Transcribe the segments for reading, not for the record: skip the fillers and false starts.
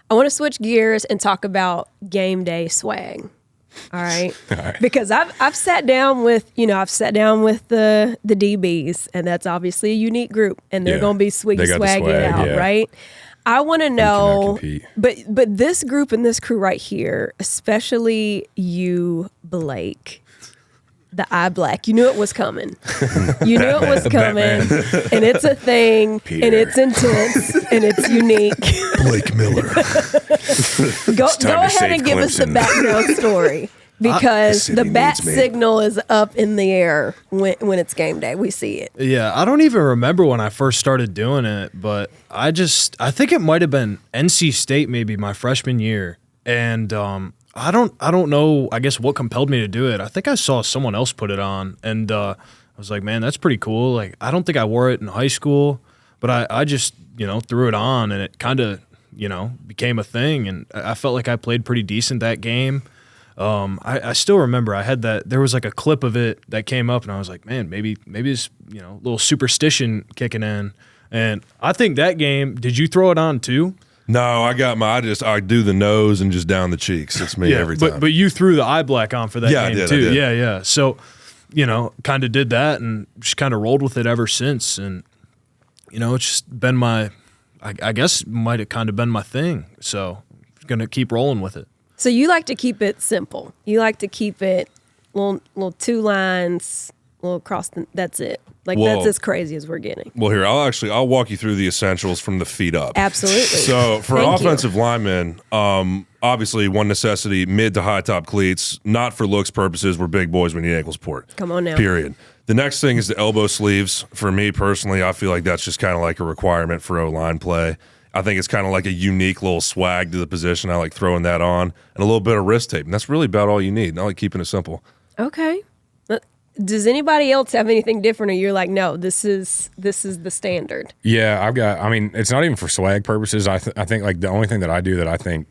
I want to switch gears and talk about game day swag. All right. Because I've sat down with the DBs, and that's obviously a unique group, and they're going to be swagging it out, right? I want to know, but this group and this crew right here, especially you, Blake, the eye black, you knew it was coming. You knew it was coming, and it's a thing, and it's intense, and it's unique. Blake Miller. Go ahead and give us the background story, because the bat signal is up in the air when it's game day. We see it. Yeah, I don't even remember when I first started doing it, but I think it might have been NC State maybe my freshman year, and I don't know, I guess, what compelled me to do it. I think I saw someone else put it on, and I was like, man, that's pretty cool. Like, I don't think I wore it in high school, but I just, threw it on, and it kind of, became a thing, and I felt like I played pretty decent that game. I still remember I had there was like a clip of it that came up, and I was like, man, maybe this, little superstition kicking in. And I think that game, did you throw it on too? No, I do the nose and just down the cheeks. It's me every time. But you threw the eye black on for that game too. I did. Yeah. So, kind of did that and just kind of rolled with it ever since. And, it's just been I guess might have kind of been my thing. So I'm going to keep rolling with it. So you like to keep it simple. You like to keep it little 2 lines, little across. That's it. That's as crazy as we're getting. Well, here, I'll walk you through the essentials from the feet up. Absolutely. So for offensive linemen, obviously one necessity, mid to high top cleats, not for looks purposes. We're big boys. We need ankle support. Come on now. Period. The next thing is the elbow sleeves. For me personally, I feel like that's just kind of like a requirement for O-line play. I think it's kind of like a unique little swag to the position. I like throwing that on, and a little bit of wrist tape. And that's really about all you need. I like keeping it simple. Okay. Does anybody else have anything different, or you're like, no, this is the standard? Yeah, it's not even for swag purposes. I think like the only thing that I do that I think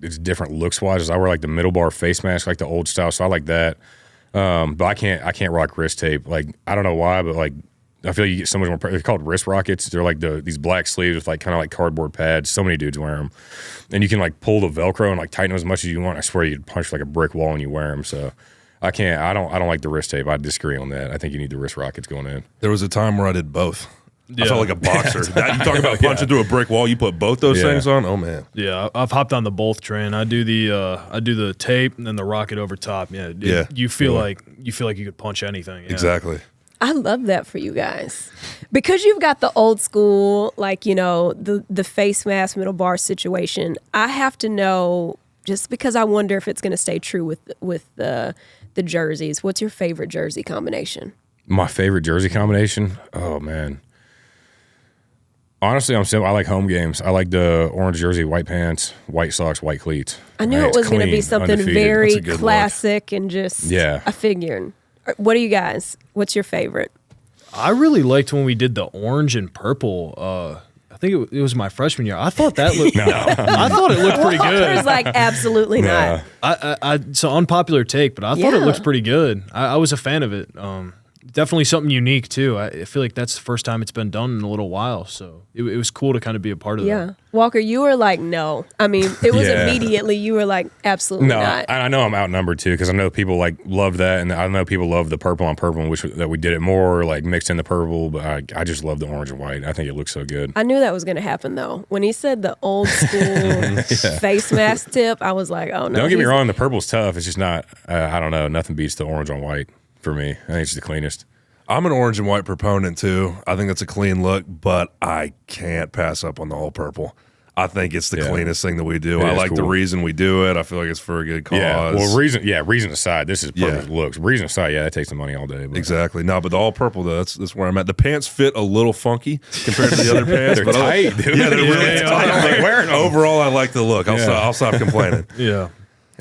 it's different looks wise is I wear like the middle bar face mask, like the old style. So I like that. But I can't rock wrist tape. Like, I don't know why, but like, I feel like you get so much more. They're called wrist rockets. They're like these black sleeves with like kind of like cardboard pads. So many dudes wear them, and you can like pull the Velcro and like tighten them as much as you want. I swear you'd punch like a brick wall when you wear them. So I can't. I don't like the wrist tape. I disagree on that. I think you need the wrist rockets going in. There was a time where I did both. Yeah. I felt like a boxer. You talk about punching through a brick wall. You put both those things on. Oh man. Yeah, I've hopped on the both train. I do the tape and then the rocket over top. Yeah. You feel like you could punch anything. Yeah. Exactly. I love that for you guys, because you've got the old school, like, the face mask, middle bar situation. I have to know, just because I wonder if it's going to stay true with the jerseys. What's your favorite jersey combination? My favorite jersey combination? Oh man. Honestly, I'm simple. I like home games. I like the orange jersey, white pants, white socks, white cleats. I knew it was going to be something undefeated. Very classic and just a figure. What do you guys? What's your favorite? I really liked when we did the orange and purple. I think it was my freshman year. I thought that looked. I thought it looked pretty good. Walker's like, absolutely not. It's an unpopular take, but I thought it looked pretty good. I was a fan of it. Definitely something unique too. I feel like that's the first time it's been done in a little while, so it was cool to kind of be a part of that. Yeah, Walker, you were like, no. I mean, it was immediately. You were like, absolutely not. I know I'm outnumbered too, because I know people like love that, and I know people love the purple on purple. Wish that we did it more, like mixed in the purple. But I just love the orange and white. I think it looks so good. I knew that was going to happen though. When he said the old school face mask tip, I was like, oh no. Don't get me wrong, the purple's tough. It's just not. I don't know. Nothing beats the orange on white for me. I think it's the cleanest. I'm an orange and white proponent too. I think that's a clean look, but I can't pass up on the whole purple. I think it's the cleanest thing that we do. I like the reason we do it. I feel like it's for a good cause. Yeah, well, reason aside, this is perfect looks. Reason aside, that takes the money all day. But. Exactly. No, but the all purple though, that's where I'm at. The pants fit a little funky compared to the other pants. They're tight, dude. Yeah, they're really tight. I'm like wearing them. Overall, I like the look. I'll stop complaining. Yeah.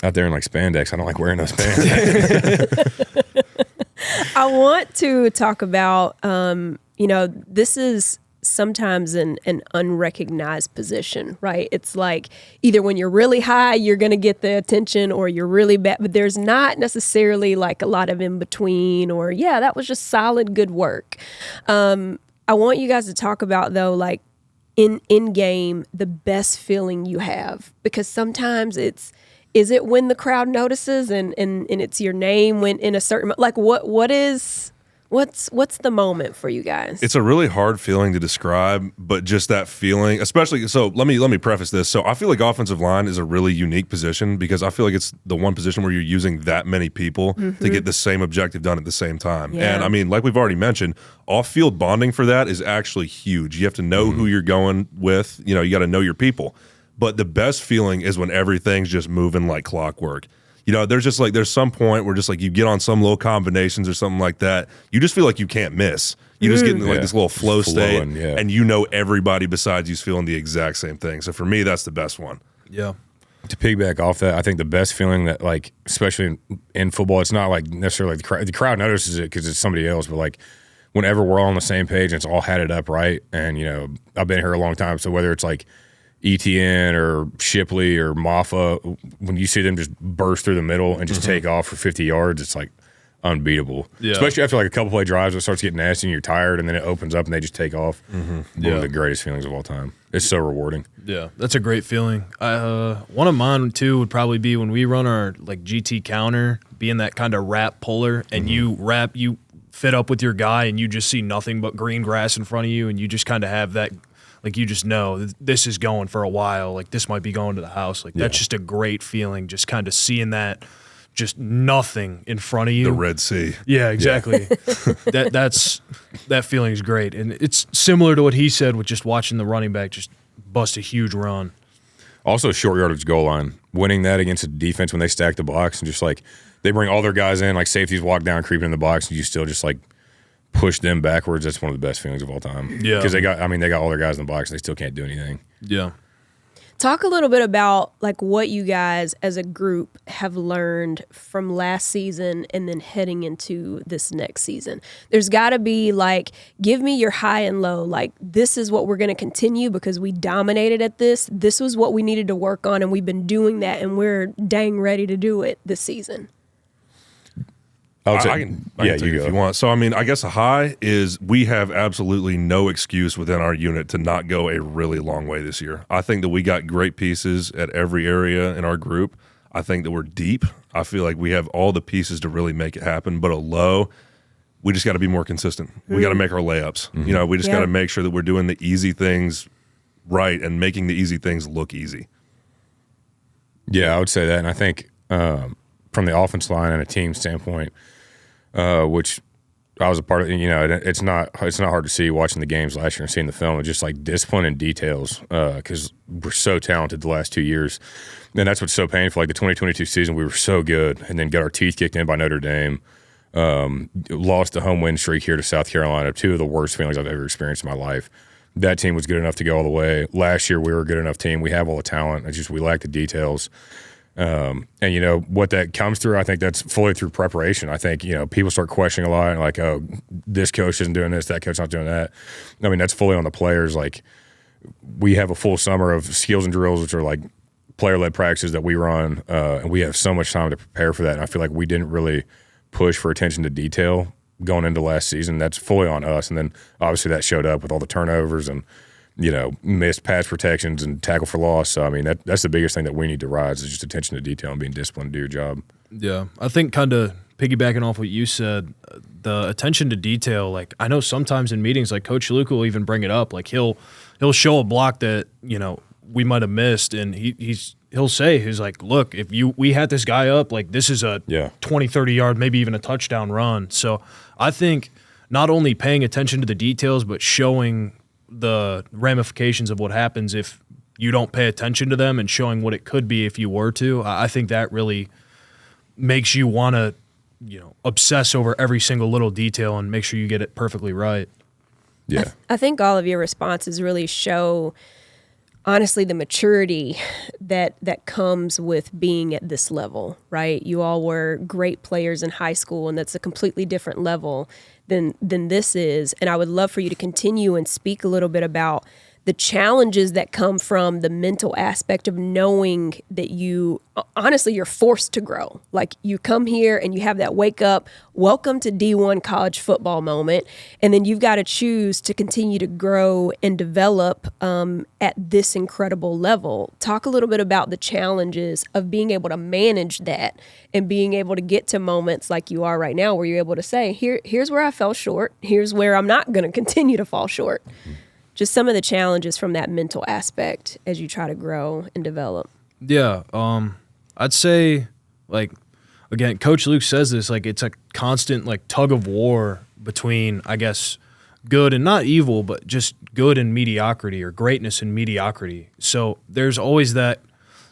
Out there in like spandex, I don't like wearing those pants. I want to talk about, this is sometimes an unrecognized position, right? It's like either when you're really high, you're going to get the attention, or you're really bad, but there's not necessarily like a lot of in between, or that was just solid, good work. I want you guys to talk about though, like in game the best feeling you have? Because sometimes is it when the crowd notices and it's your name when in a certain, like what's the moment for you guys? It's a really hard feeling to describe, but just that feeling, especially. So let me preface this. So I feel like offensive line is a really unique position because I feel like it's the one position where you're using that many people to get the same objective done at the same time. Yeah. And I mean, like we've already mentioned, off-field bonding for that is actually huge. You have to know who you're going with. You got to know your people. But the best feeling is when everything's just moving like clockwork. There's some point where just like you get on some little combinations or something like that, you just feel like you can't miss. You just get into like this little flow state, and everybody besides you's feeling the exact same thing. So for me, that's the best one. Yeah. To piggyback off that, I think the best feeling that, like, especially in football, it's not like necessarily the crowd notices it because it's somebody else, but like whenever we're all on the same page and it's all hatted up right, and I've been here a long time, so whether it's like ETN or Shipley or Maffa, when you see them just burst through the middle and just take off for 50 yards, it's like unbeatable. Yeah. Especially after like a couple play drives, it starts getting nasty and you're tired, and then it opens up and they just take off. One of the greatest feelings of all time. It's so rewarding. Yeah, that's a great feeling. One of mine too would probably be when we run our like GT counter, being that kind of wrap puller, and you fit up with your guy and you just see nothing but green grass in front of you, and you just kind of have that. Like, you just know this is going for a while. Like, this might be going to the house. Like, that's just a great feeling, just kind of seeing that, just nothing in front of you. The Red Sea. Yeah, exactly. That feeling is great. And it's similar to what he said with just watching the running back just bust a huge run. Also, short yardage goal line. Winning that against a defense when they stack the box and just, like, they bring all their guys in, like safeties walk down, creeping in the box, and you still just, like, push them backwards. That's one of the best feelings of all time. Yeah, because they got all their guys in the box and they still can't do anything. Yeah. Talk a little bit about like what you guys as a group have learned from last season and then heading into this next season. There's got to be like, give me your high and low. Like, this is what we're going to continue because we dominated at this. This was what we needed to work on, and we've been doing that, and we're dang ready to do it this season. I can take it if you want. So, I mean, I guess a high is we have absolutely no excuse within our unit to not go a really long way this year. I think that we got great pieces at every area in our group. I think that we're deep. I feel like we have all the pieces to really make it happen. But a low, we just got to be more consistent. We got to make our layups. We just got to make sure that we're doing the easy things right and making the easy things look easy. Yeah, I would say that. And I think from the offense line and a team standpoint, which I was a part of, it's not hard to see watching the games last year and seeing the film. It's just like discipline and details because we're so talented the last 2 years. And that's what's so painful. Like the 2022 season, we were so good and then got our teeth kicked in by Notre Dame. Lost the home win streak here to South Carolina, two of the worst feelings I've ever experienced in my life. That team was good enough to go all the way. Last year, we were a good enough team. We have all the talent. It's just we lack the details. And what that comes through, I think that's fully through preparation. I think, people start questioning a lot and like, oh, this coach isn't doing this, that coach not doing that. I mean, that's fully on the players. Like, we have a full summer of skills and drills, which are like player-led practices that we run, and we have so much time to prepare for that. And I feel like we didn't really push for attention to detail going into last season. That's fully on us. And then obviously that showed up with all the turnovers and missed pass protections and tackle for loss. So, I mean, that's the biggest thing that we need to rise is just attention to detail and being disciplined to do your job. Yeah. I think kind of piggybacking off what you said, the attention to detail, like I know sometimes in meetings, like Coach Luke will even bring it up. Like he'll show a block that, we might have missed, and he'll say, he's like, look, if we had this guy up, like this is a 20, 30 yard, maybe even a touchdown run. So I think not only paying attention to the details, but showing the ramifications of what happens if you don't pay attention to them and showing what it could be if you were to. I think that really makes you want to, obsess over every single little detail and make sure you get it perfectly right. Yeah. I think all of your responses really show, honestly, the maturity that comes with being at this level, right? You all were great players in high school, and that's a completely different level than this is. And I would love for you to continue and speak a little bit about the challenges that come from the mental aspect of knowing that honestly, you're forced to grow. Like, you come here and you have that wake up, welcome to D1 college football moment. And then you've got to choose to continue to grow and develop at this incredible level. Talk a little bit about the challenges of being able to manage that and being able to get to moments like you are right now, where you're able to say, here's where I fell short. Here's where I'm not going to continue to fall short. Just some of the challenges from that mental aspect as you try to grow and develop. Yeah. I'd say, like, again, Coach Luke says this, like, it's a constant, like, tug of war between, I guess, good and not evil, but just good and mediocrity, or greatness and mediocrity. So there's always that,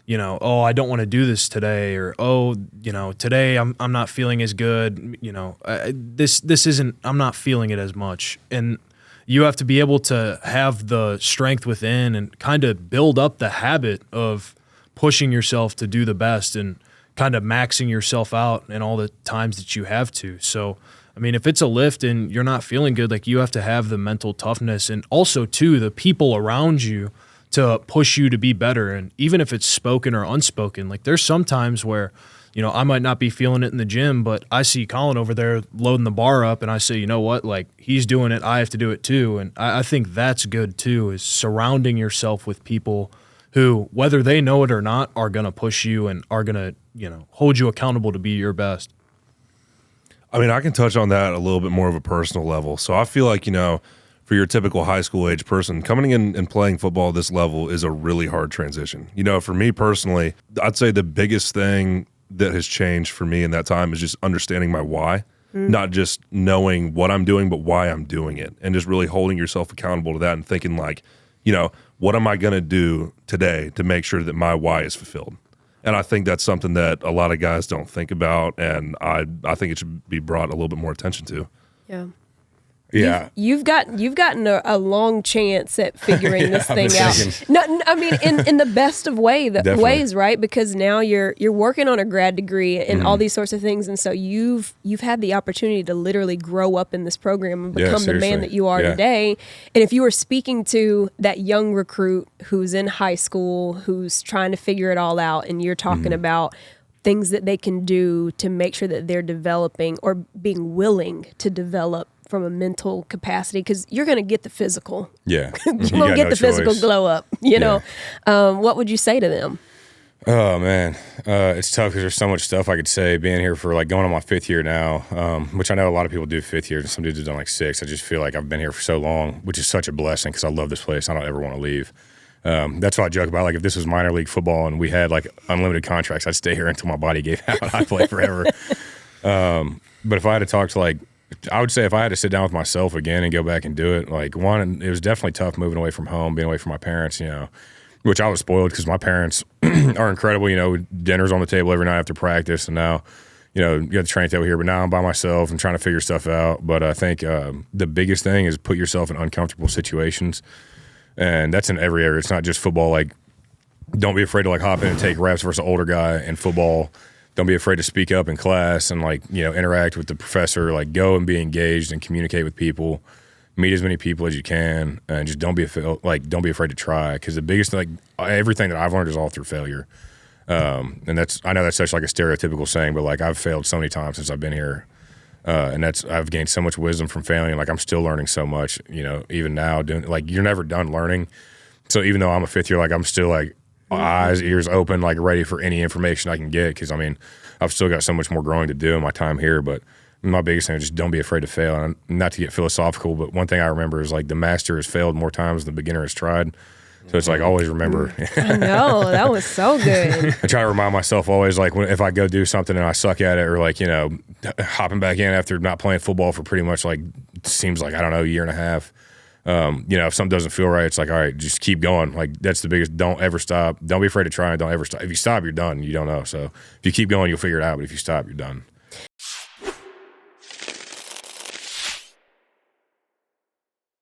you know, oh, I don't want to do this today, or, oh, you know, today I'm not feeling as good, you know, this isn't, I'm not feeling it as much. And you have to be able to have the strength within and kind of build up the habit of pushing yourself to do the best and kind of maxing yourself out in all the times that you have to. So, I mean, if it's a lift and you're not feeling good, like, you have to have the mental toughness, and also, too, the people around you to push you to be better. And even if it's spoken or unspoken, like, there's some times where, you know, I might not be feeling it in the gym, but I see Colin over there loading the bar up, and I say, you know what, like, he's doing it, I have to do it too. And I think that's good too, is surrounding yourself with people who, whether they know it or not, are going to push you and are going to, you know, hold you accountable to be your best. I mean, I can touch on that a little bit more of a personal level. So I feel like, you know, for your typical high school age person, coming in and playing football at this level is a really hard transition. You know, for me personally, I'd say the biggest thing that has changed for me in that time is just understanding my why, not just knowing what I'm doing, but why I'm doing it, and just really holding yourself accountable to that and thinking, like, you know, what am I going to do today to make sure that my why is fulfilled? And I think that's something that a lot of guys don't think about, and I think it should be brought a little bit more attention to. Yeah. Yeah, you've gotten a long chance at figuring this thing out. No, I mean, in the best of ways, right? Because now you're working on a grad degree and all these sorts of things, and so you've had the opportunity to literally grow up in this program and become the man that you are today. And if you were speaking to that young recruit who's in high school, who's trying to figure it all out, and you're talking about things that they can do to make sure that they're developing or being willing to develop from a mental capacity, because you're going to get the physical. Yeah. You're going to get the physical glow up, you know. What would you say to them? Oh, man. It's tough because there's so much stuff I could say being here for, like, going on my 5th year now, which I know a lot of people do 5th year, and some dudes have done like 6. I just feel like I've been here for so long, which is such a blessing because I love this place. I don't ever want to leave. That's what I joke about. Like, if this was minor league football and we had, like, unlimited contracts, I'd stay here until my body gave out. I'd play forever. But if I had to talk to, like, I would say if I had to sit down with myself again and go back and do it, like, one, it was definitely tough moving away from home, being away from my parents, you know, which I was spoiled because my parents are incredible. You know, dinner's on the table every night after practice, and now, you know, you have the training table here, but now I'm by myself and trying to figure stuff out. But I think the biggest thing is put yourself in uncomfortable situations, and that's in every area. It's not just football. Like, don't be afraid to, like, hop in and take reps versus an older guy in football. Don't be afraid to speak up in class and, like, you know, interact with the professor. Like, go and be engaged and communicate with people. Meet as many people as you can, and just don't be afraid to try. Because the biggest, like, everything that I've learned is all through failure. And I know that's such, like, a stereotypical saying, but, like, I've failed so many times since I've been here, and I've gained so much wisdom from failing. Like, I'm still learning so much. You know, even now, like, you're never done learning. So even though I'm a 5th year, like, I'm still, like, eyes, ears open, like, ready for any information I can get. Because, I mean, I've still got so much more growing to do in my time here. But my biggest thing is just don't be afraid to fail. And not to get philosophical, but one thing I remember is, like, the master has failed more times than the beginner has tried. So it's like, always remember. I know, that was so good. I try to remind myself always, like, if I go do something and I suck at it, or, like, you know, hopping back in after not playing football for pretty much, like, it seems like, I don't know, a year and a half. You know, if something doesn't feel right, it's like, all right, just keep going. Like, that's the biggest. Don't ever stop. Don't be afraid to try, and don't ever stop. If you stop, you're done. You don't know. So if you keep going, you'll figure it out. But if you stop, you're done.